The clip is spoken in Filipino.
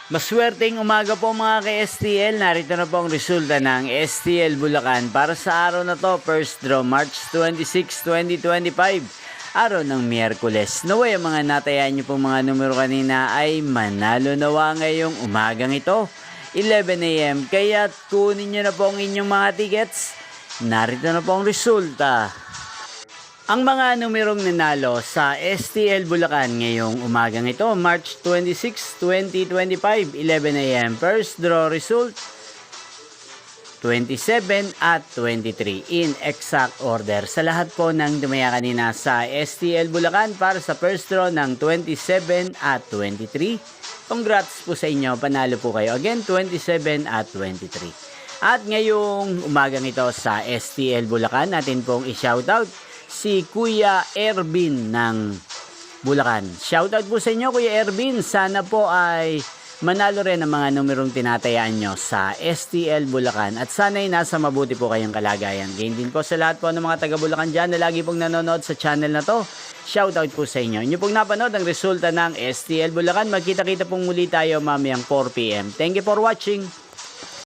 Maswerteng umaga po mga ka-STL. Narito na po ang resulta ng STL Bulacan para sa araw na to, first draw March 26, 2025. Araw ng Miyerkules. Naway ang mga natayaan nyo pong mga numero kanina ay manalo nawa ngayong umagang ito, 11 AM. Kaya kunin nyo na po ang inyong mga tickets. Narito na po ang resulta. Ang mga numerong nanalo sa STL Bulacan ngayong umagang ito, March 26, 2025, 11 AM. First draw result, 27 at 23 in exact order. Sa lahat po ng dumaya kanina sa STL Bulacan para sa first draw ng 27 at 23. Congrats po sa inyo, panalo po kayo. Again, 27 at 23. At ngayong umagang ito sa STL Bulacan, natin pong i-shoutout si Kuya Ervin ng Bulacan. Shoutout po sa inyo, Kuya Ervin. Sana po ay manalo rin ang mga numerong tinatayaan nyo sa STL Bulacan. At sana'y nasa mabuti po kayong kalagayan. Gain din po sa lahat po ng mga taga Bulacan dyan na lagi pong nanonood sa channel na to. Shoutout po sa inyo. Inyo pong napanood ang resulta ng STL Bulacan. Magkita-kita pong muli tayo mamayang 4 PM. Thank you for watching.